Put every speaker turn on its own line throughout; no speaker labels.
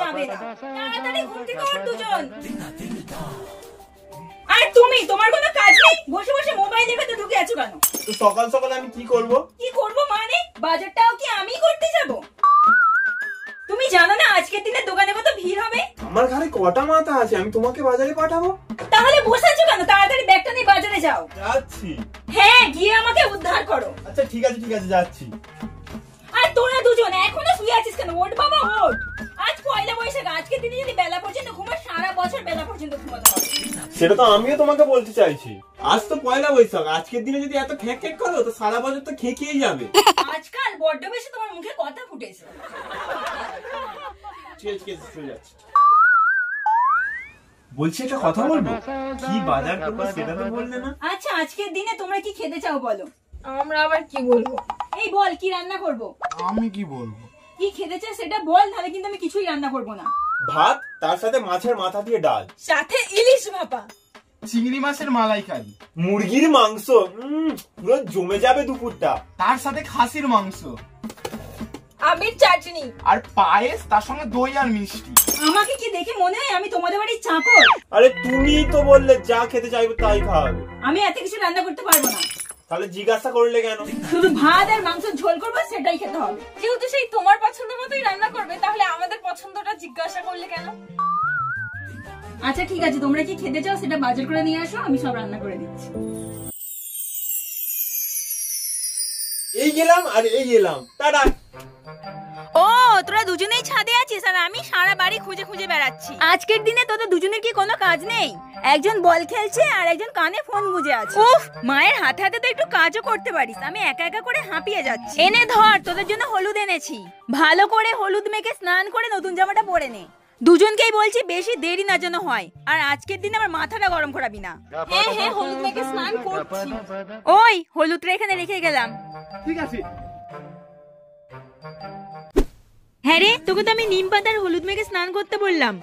যাবে না। তাড়াতাড়ি ঘুম থেকে ওঠ দুজন। আর তুমি, তোমার কোনো কাজ নেই, বসে বসে মোবাইল দেখতে ঢুকে আছো কেন?
তো সকাল সকাল আমি কি করব?
কি করব মানে? বাজারটাও কি আমি করতে যাব? তুমি জানো না আজকের দিনে দোকানে কত ভিড় হবে?
আমার ঘরে কটা মাথা আছে, আমি তোমাকে বাজারে পাঠাবো?
তাহলে বসে আছো কেন? তাড়াতাড়ি ব্যাগটা নিয়ে বাজারে যাও।
যাচ্ছি।
হ্যাঁ, গিয়ে আমাকে উদ্ধার করো।
আচ্ছা ঠিক আছে যাচ্ছি।
আর তোরা দুজন এখনো শুয়ে আছিস কেন? ওঠ বাবা ওঠ। আজ পয়লা বৈশাখ, আজকের দিনে যদি বেলা পর্যন্ত ঘুমাস সারা বছর বেলা পর্যন্ত ঘুমাতে হবে।
সেটা তো আমিও তোমাকে বলতে চাইছি। আজ তো পয়লা বৈশাখ, আজকের দিনে যদি এত খেক খেক করো তো সারা বছর তো খেকেই যাবে।
আজকাল বড্ড বেশি তোমার মুখে কথা ফুটেছে।
বলছি একটা কথা বলবো, কি বাজার করবো সেটা তো বললে না।
আচ্ছা আজকের দিনে তোমরা কি খেতে চাও বলো?
আমরা আবার কি বলবো?
এই বল কি রান্না করব?
আমি কি বলবো?
কি খেতে চাস সেটা বল, তাহলে কিন্তু আমি কিছুই রান্না করব না।
ভাত, তার সাথে মাছের মাথা দিয়ে ডাল,
সাথে ইলিশ ভাপা,
চিংড়ি মাছের মালাইকারি,
মুরগির মাংস, পুরো জমে যাবে দুপুরটা।
তার সাথে খাসির মাংস,
আমের চাটনি
আর পায়েস, তার সঙ্গে দই আর মিষ্টি।
আমাকে কি দেখে মনে হয় আমি তোমাদের বাড়ির চাকর?
আরে তুমি তো বললে যা খেতে চাইবে তাই খাওয়াবে।
আমি এত কিছু রান্না করতে পারবো না।
তাহলে জিজ্ঞাসা করলে কেন?
শুধু ভাত আর মাংস ঝোল করবো, সেটাই খেতে হবে।
যেহেতু সেই তোমার পছন্দ মতোই রান্না করবে, তাহলে আমাদের পছন্দটা জিজ্ঞাসা করলে কেন?
আচ্ছা ঠিক আছে, তোমরা কি খেতে চাও সেটা বাজার করে নিয়ে আসো, আমি সব রান্না করে দিচ্ছি।
এই গেলাম আর এই এলাম, টাটা।
ও তোরা দুজনেই ছাদে আছিস আর আমি সারা বাড়ি খুঁজে খুঁজে বেড়াচ্ছি। আজকের দিনে তোদের দুজনের কি কোনো কাজ নেই? একজন বল খেলছে আর একজন কানে ফোন গুঁজে আছে। উফ, মায়ের হাতে হাতে তো একটু কাজও করতে পারিস। আমি একা একা করে হাঁপিয়ে যাচ্ছি। এনে ধর, তোদের জন্য হলুদ এনেছি। ভালো করে হলুদ মেখে স্নান করে নতুন জামাটা পরে নে। দুজনকেই বলছি বেশি দেরি না যেন হয়, আর আজকের দিন আমার মাথাটা গরম করাবি না।
হ্যাঁ হ্যাঁ, হলুদ মেখে স্নান করছি।
ওই হলুদটা এখানে রেখে গেলাম।
ঠিক আছে।
হ্যাঁ রে, তোকে তো আমি নিম পাতার হলুদ মেখে স্নান করতে বললাম,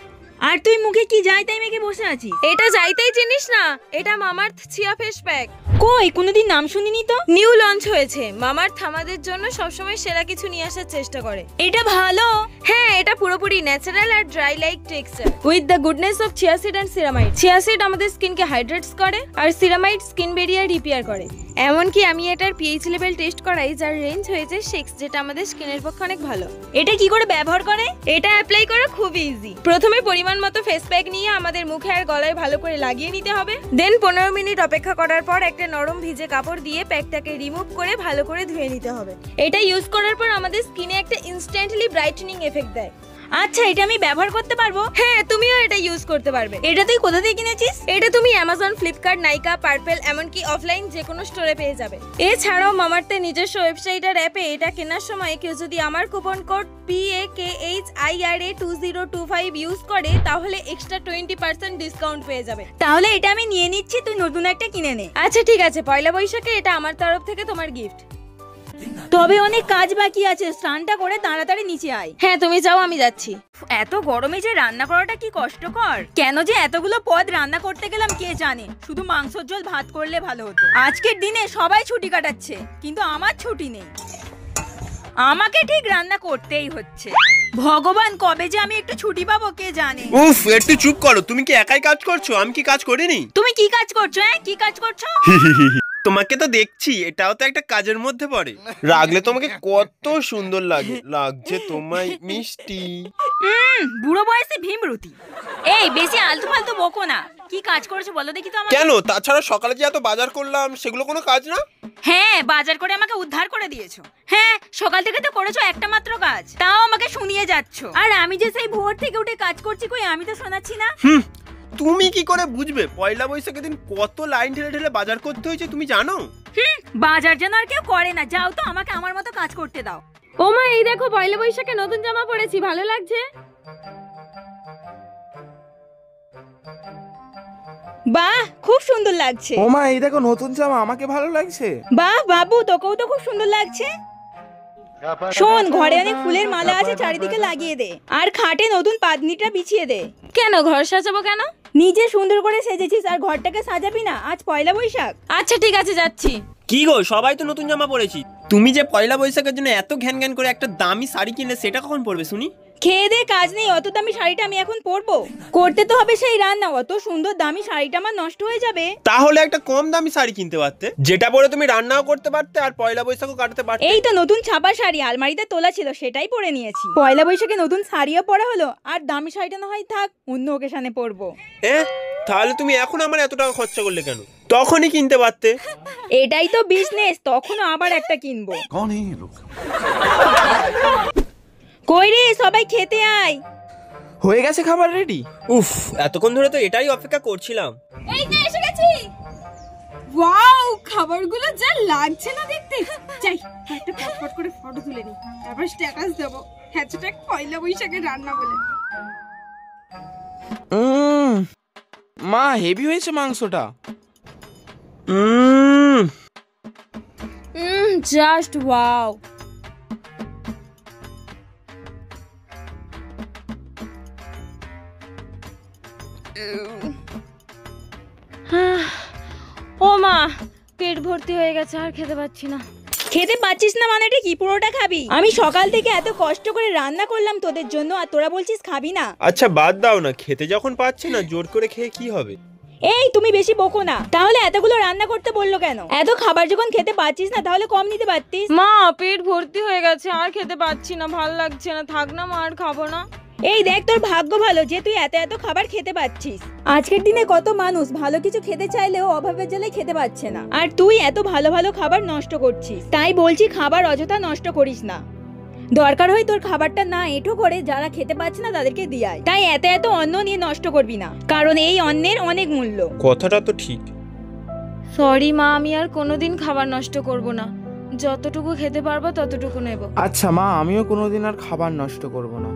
আর তুই মুখে কি যাই তাই মেখে বসে আছিস।
এটা যাইতেই চিনিস না? এটা মামার্থ চিয়া ফেস প্যাক।
কই, কোনোদিন নাম শুনিনি তো।
নিউ লঞ্চ হয়েছে। মামার্থ আমাদের জন্য সবসময় সেরা কিছু নিয়ে আসার চেষ্টা করে।
এটা ভালো।
হ্যাঁ, এটা পুরোপুরি ন্যাচারাল আর dry like texture with the goodness of chia seed and ceramide. Chia seed আমাদের স্কিনকে হাইড্রেটস করে আর সিরামাইড স্কিন ব্যারিয়ার রিপেয়ার করে। এমনকি আমি এটার পিএইচ লেভেল টেস্ট করাই, যার রেঞ্জ হয়েছে 6, যেটা আমাদের স্কিনের পক্ষে অনেক ভালো।
এটা কি করে ব্যবহার করে?
এটা অ্যাপ্লাই করা খুব ইজি। প্রথমে পরিমাণ মতো ফেস প্যাক নিয়ে আমাদের মুখে আর গলায় ভালো করে লাগিয়ে নিতে হবে। দেন 15 মিনিট অপেক্ষা করার পর একটা নরম ভিজে কাপড় দিয়ে প্যাকটাকে রিমুভ করে ভালো করে ধুয়ে নিতে হবে। এটা ইউজ করার পর আমাদের স্কিনে একটা ইনস্ট্যান্টলি ব্রাইটেনিং এফেক্ট দেয়।
আচ্ছা, এটা আমি ব্যবহার করতে পারবো?
হ্যাঁ, তুমিও এটা ইউজ করতে পারবে।
এটা তুই কোথা থেকে কিনেছিস?
এটা তুমি অ্যামাজন, ফ্লিপকার্ট, নাইকা, পার্পেল, এমনকি অফলাইন যে কোনো স্টোরে পেয়ে যাবে। এছাড়াও মামার্থের নিজস্ব ওয়েবসাইট আর অ্যাপে এটা কেনার সময় কেউ যদি আমার কুপন কোড PAKHIRA2025 ইউজ করে, তাহলে এক্সট্রা 20% ডিসকাউন্ট পেয়ে যাবে।
তাহলে এটা আমি নিয়ে নিচ্ছি, তুই নতুন একটা কিনে নে।
আচ্ছা ঠিক আছে, পয়লা বৈশাখে এটা আমার তরফ থেকে তোমার গিফট।
তবে অনেক কাজ বাকি আছে, স্নানটা করে তাড়াতাড়ি নিচে আয়।
হ্যাঁ তুমি যাও, আমি যাচ্ছি।
এত গরমে যে রান্না করাটা কি কষ্টকর। কেন যে এতগুলো পদ রান্না করতে গেলাম কে জানে। শুধু মাংসর ঝোল ভাত করলে ভালো হতো। আজকের দিনে সবাই ছুটি কাটাচ্ছে, কিন্তু আমার ছুটি নেই। আমাকে ঠিক রান্না করতেই হচ্ছে। ভগবান, কবে যে আমি একটু ছুটি পাবো কে জানে।
উফ, একটু চুপ করো। তুমি কি একাই কাজ করছো? আমি কি কাজ করিনি?
তুমি কি কাজ করছো? কি কাজ করছো?
তোমাকে তো দেখছি, এটাও তো একটা কাজের মধ্যে পড়ে। রাগলে তোমাকে কত সুন্দর লাগে, লাগছে তোমায় মিষ্টি।
বুড়ো বয়সে ভীমরতি। এই বেশি আলতু ফালতু বকো না। কি কাজ করছো বলো দেখি তো আমাকে।
কেন? তাছাড়া সকালে যে এত বাজার করলাম, সেগুলো কোনো কাজ না?
হ্যাঁ, বাজার করে আমাকে উদ্ধার করে দিয়েছো। হ্যাঁ, সকাল থেকে তো করেছো একটা মাত্র কাজ, তাও আমাকে শুনিয়ে যাচ্ছ। আর আমি যে সেই ভোর থেকে উঠে কাজ করছি, কই আমি তো শোনাচ্ছি না।
তুমি কি করে বুঝবে পয়লা বৈশাখের দিন কত লাইন ঠেলে ঠেলে বাজার করতে হয়েছে, তুমি জানো?
বাজার যেন আর কেউ করে না। যাও তো, আমাকে আমার মতো কাজ করতে দাও।
ও মা, এই দেখো পয়লা বৈশাখে নতুন জামা পরেছি, ভালো লাগছে?
বাহ, খুব সুন্দর লাগছে।
ও মা, এই দেখো নতুন জামা, আমাকে ভালো লাগছে।
বাহ বাবু, তোকেও তো খুব সুন্দর লাগছে। শোন, ঘরে অনেক ফুলের মালা আছে, চারিদিকে লাগিয়ে দে। আর খাটে নতুন পাদনিটা বিছিয়ে দে।
কেন ঘর সাজাবো কেন?
নিজে সুন্দর করে সেজেছিস আর ঘরটাকে সাজাবি না? আজ পয়লা বৈশাখ।
আচ্ছা ঠিক আছে, যাচ্ছি।
কি গো, সবাই তো নতুন জামা পরেছি। তুমি যে পয়লা বৈশাখের জন্য এত ঘ্যান ঘ্যান করে একটা দামি শাড়ি কিনলে, সেটা কখন পরবে শুনি?
খেয়ে দে কাজ নেই, অত দামি শাড়িটা আমি এখন পরবো? করতে তো হবে সেই রান্না, অত সুন্দর দামি শাড়িটা আমার নষ্ট হয়ে যাবে।
তাহলে একটা কম দামি শাড়ি কিনতে পারতে, যেটা পরে তুমি রান্নাও করতে পারতে আর পয়লা বৈশাখও কাটাতে পারতে।
এই তো নতুন ছাপা শাড়ি আলমারিতে তোলা ছিল, সেটাই পরে নিয়েছি। পয়লা বৈশাখে নতুন শাড়িও পরা হলো, আর দামি শাড়িটা না হয় থাক, অন্য ওকেশনে পরবো।
তাহলে তুমি এখন আমার এত টাকা খরচা করলে কেন? তখনই কিনতে পারতে।
এটাই তো বিজনেস, তখনও আবার একটা কিনবো। কই রে, সবাই খেতে আয়।
হয়ে গেছে খাবার রেডি?
উফ, এতক্ষণ ধরে তো এটাই অপেক্ষা করছিলাম।
এই যে এসে গেছি। ওয়াও, খাবারগুলো যা লাগছে না দেখতে। যাই একটা ফটফট করে ফটো তুলে নি, তারপর স্ট্যাটাস দেব, হ্যাশট্যাগ পয়লা বৈশাখের রান্না বলে।
মা হেভি হয়েছে মাংসটা।
Just wow.
ও মা, পেট ভর্তি হয়ে গেছে, আর খেতে পাচ্ছি না।
খেতে পাচ্ছিস না মানে এটা কি, পুরোটা খাবি? আমি সকাল থেকে এত কষ্ট করে রান্না করলাম তোদের জন্য, আর তোরা বলছিস খাবি না?
আচ্ছা বাদ দাও না, খেতে যখন পাচ্ছি না জোর করে খেয়ে কি হবে?
এই তুমি বেশি বকো না। তাহলে এতগুলো রান্না করতে বললো কেন? এত খাবার যখন খেতে পাচ্ছিস না তাহলে কম নিতে পারতিস।
মা, পেট ভর্তি হয়ে গেছে, আর খেতে পাচ্ছি না, ভাল লাগছে না, থাক না মা, আর খাবো না।
এই দেখ, তোর ভাগ্য ভালো যে তুই এত এত খাবার খেতে পাচ্ছিস। আজকের দিনে কত মানুষ ভালো কিছু খেতে চাইলেও অভাবের জ্বালায় খেতে পাচ্ছে না, আর তুই এত ভালো ভালো খাবার নষ্ট করছিস। তাই বলছি খাবার অযথা নষ্ট করিস না। দরকার হয় তোর খাবারটা না এঁটো করে যারা খেতে পাচ্ছে না তাদেরকে দিয়াই। তাই এত এত অন্ন নিয়ে নষ্ট করবি না, কারণ এই অন্নের অনেক মূল্য।
কথাটা তো ঠিক।
সরি মা, আমি আর কোনোদিন খাবার নষ্ট করব না, যতটুকু খেতে পারবো ততটুকু নেব।
আচ্ছা মা, আমিও কোনোদিন আর খাবার নষ্ট করব না।